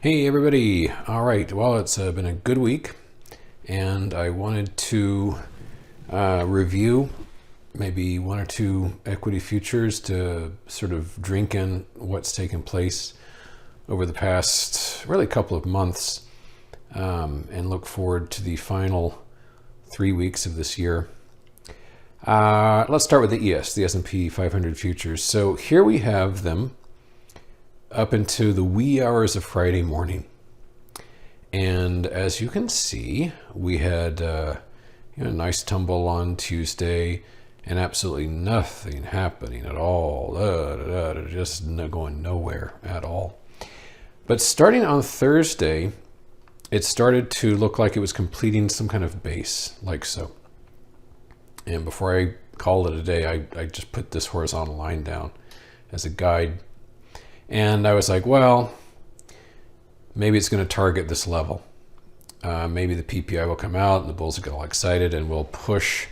Hey everybody. All right. Well, it's been a good week, and I wanted to review maybe one or two equity futures to sort of drink in what's taken place over the past really couple of months, and look forward to the final 3 weeks of this year. Let's start with the S&P 500 futures. So here we have them up into the wee hours of Friday morning. And as you can see, we had a nice tumble on Tuesday and absolutely nothing happening at all. Just going nowhere at all. But starting on Thursday, it started to look like it was completing some kind of base, like so. And before I called it a day, I just put this horizontal line down as a guide. And I was like, well, maybe it's going to target this level. Maybe the PPI will come out and the bulls will get all excited and we'll push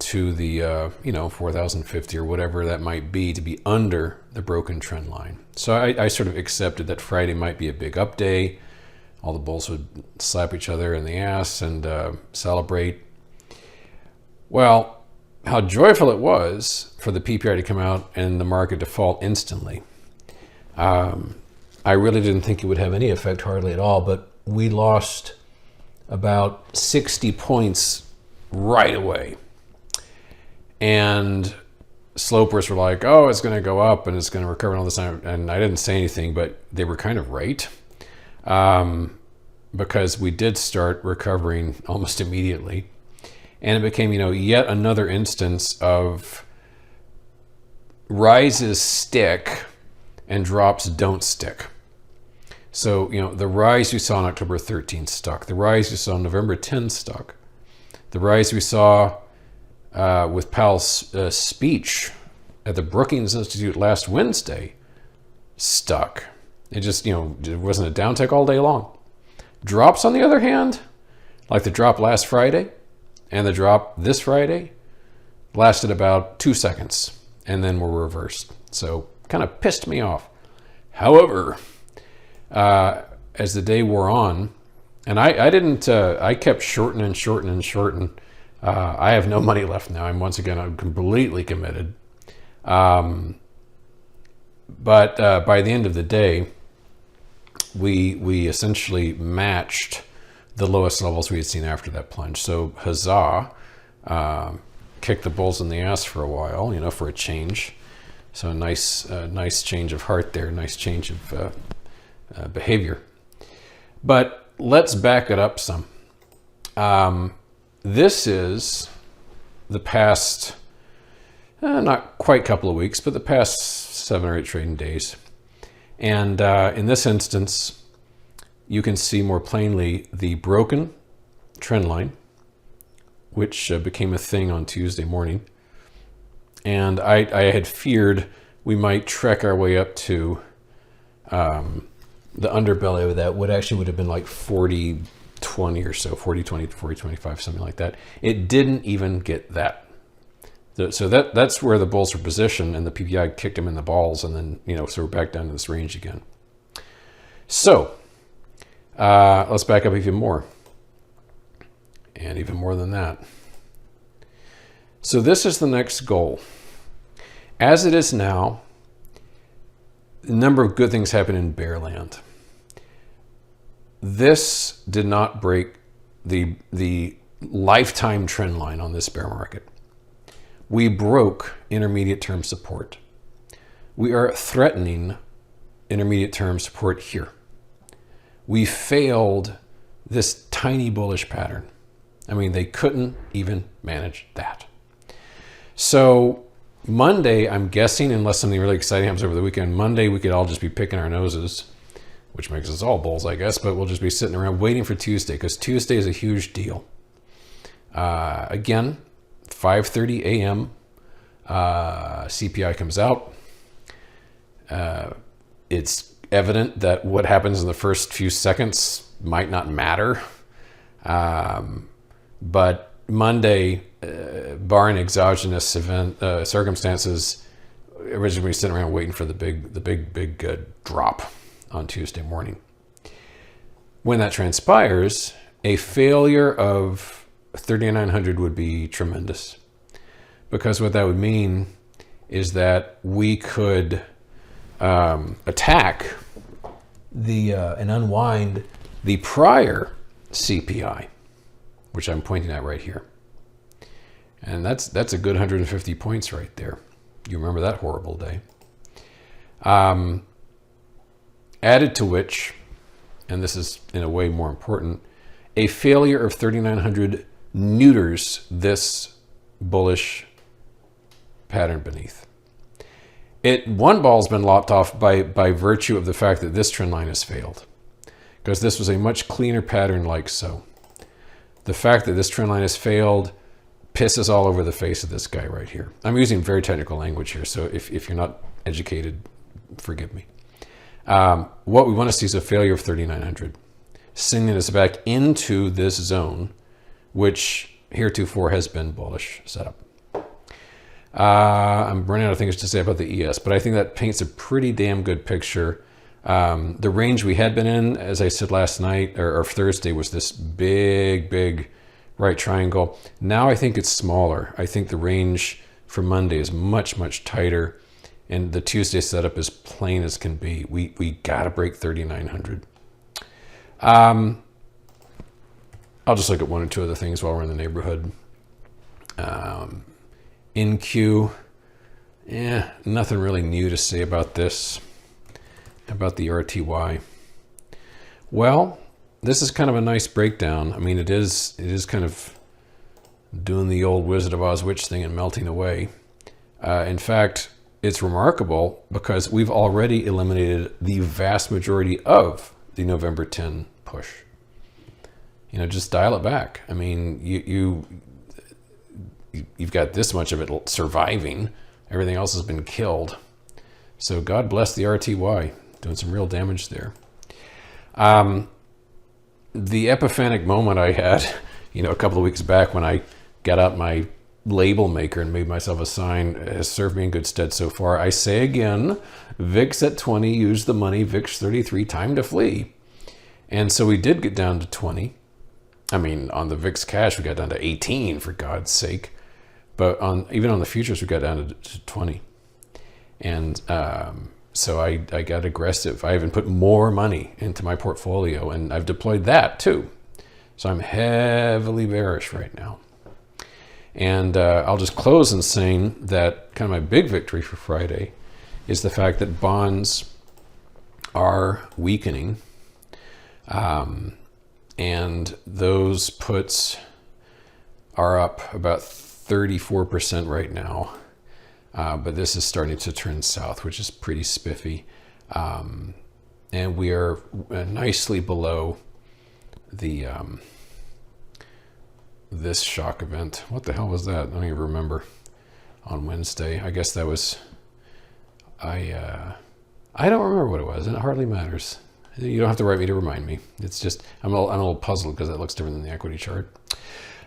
to the 4,050 or whatever that might be to be under the broken trend line. So I sort of accepted that Friday might be a big up day. All the bulls would slap each other in the ass and celebrate. Well, how joyful it was for the PPI to come out and the market to fall instantly. I really didn't think it would have any effect, hardly at all, but we lost about 60 points right away. And slopers were like, oh, it's going to go up and it's going to recover and all this time. And I didn't say anything, but they were kind of right. Because we did start recovering almost immediately. And it became, yet another instance of rises stick and drops don't stick. So, the rise we saw on October 13th stuck. The rise we saw on November 10th stuck. The rise we saw with Powell's speech at the Brookings Institute last Wednesday stuck. It just, it wasn't a downtick all day long. Drops, on the other hand, like the drop last Friday and the drop this Friday, lasted about 2 seconds and then were reversed. So kind of pissed me off. However, as the day wore on, and I kept shorting. I have no money left now. I'm completely committed. But by the end of the day, we essentially matched the lowest levels we had seen after that plunge. So huzzah, kicked the bulls in the ass for a while, for a change. So a nice change of heart there, nice change of behavior. But let's back it up some. This is the past, not quite couple of weeks, but the past 7 or 8 trading days. And in this instance, you can see more plainly the broken trend line, which became a thing on Tuesday morning. And I had feared we might trek our way up to the underbelly of that, would have been like 40-20 or so, 40-20, 40-25, something like that. It didn't even get that. So that's where the bulls were positioned, and the PPI kicked them in the balls, and then, so we're back down to this range again. So let's back up even more. And even more than that. So this is the next goal. As it is now, a number of good things happen in bear land. This did not break the lifetime trend line on this bear market. We broke intermediate term support. We are threatening intermediate term support here. We failed this tiny bullish pattern. They couldn't even manage that. So Monday, I'm guessing, unless something really exciting happens over the weekend, Monday we could all just be picking our noses, which makes us all bulls, I guess, but we'll just be sitting around waiting for Tuesday, because Tuesday is a huge deal. Again, 5:30 a.m., CPI comes out. It's evident that what happens in the first few seconds might not matter. But Monday, barring exogenous circumstances, everybody's going to be sitting around waiting for the big drop on Tuesday morning. when that transpires, a failure of 3,900 would be tremendous, because what that would mean is that we could attack and unwind the prior CPI, which I'm pointing at right here. And that's a good 150 points right there. You remember that horrible day. Added to which, and this is in a way more important, a failure of 3,900 neuters this bullish pattern beneath. One ball's been lopped off by virtue of the fact that this trend line has failed, because this was a much cleaner pattern like so. The fact that this trend line has failed pisses all over the face of this guy right here. I'm using very technical language here, so if you're not educated, forgive me. What we want to see is a failure of 3,900, sending us back into this zone, which heretofore has been bullish setup. I'm running out of things to say about the ES, but I think that paints a pretty damn good picture. The range we had been in, as I said last night or Thursday, was this big right triangle. Now I think it's smaller. I think the range for Monday is much tighter, and the Tuesday setup is plain as can be. We got to break 3,900. I'll just look at one or two other things while we're in the neighborhood. NQ, nothing really new to say about this, about the RTY. Well, this is kind of a nice breakdown. I mean, it is kind of doing the old Wizard of Oz witch thing and melting away. In fact, it's remarkable because we've already eliminated the vast majority of the November 10 push. You know, just dial it back. I mean, you've got this much of it surviving. Everything else has been killed. So God bless the RTY, doing some real damage there. The epiphanic moment I had, a couple of weeks back when I got out my label maker and made myself a sign, has served me in good stead so far. I say again, VIX at 20, use the money, VIX 33, time to flee. And so we did get down to 20. I mean, on the VIX cash, we got down to 18, for God's sake. But even on the futures, we got down to 20. And so I got aggressive. I even put more money into my portfolio, and I've deployed that too. So I'm heavily bearish right now. And I'll just close in saying that kind of my big victory for Friday is the fact that bonds are weakening. And those puts are up about 34% right now. But this is starting to turn south, which is pretty spiffy. And we are nicely below the this shock event. What the hell was that? I don't even remember. On Wednesday, I guess that was, I don't remember what it was, and it hardly matters. You don't have to write me to remind me. It's just, I'm a little puzzled because it looks different than the equity chart.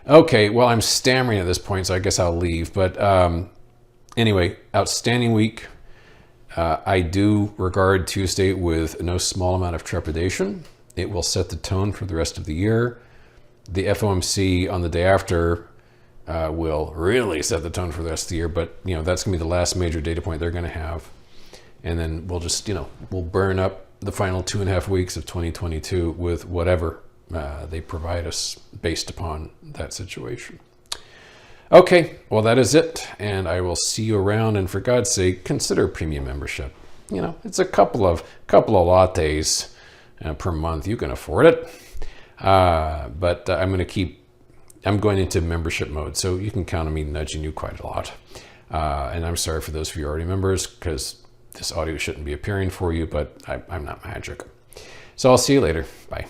Okay, well, I'm stammering at this point, so I guess I'll leave. But anyway, outstanding week. I do regard Tuesday with no small amount of trepidation. It will set the tone for the rest of the year. The FOMC on the day after will really set the tone for the rest of the year, but that's going to be the last major data point they're going to have. And then we'll just, we'll burn up the final 2.5 weeks of 2022 with whatever they provide us based upon that situation. Okay, well, that is it, and I will see you around. And for God's sake, consider premium membership. It's a couple of lattes per month. You can afford it. But I'm going into membership mode, so you can count on me nudging you quite a lot. And I'm sorry for those of you already members, because this audio shouldn't be appearing for you, but I'm not magic. So I'll see you later. Bye.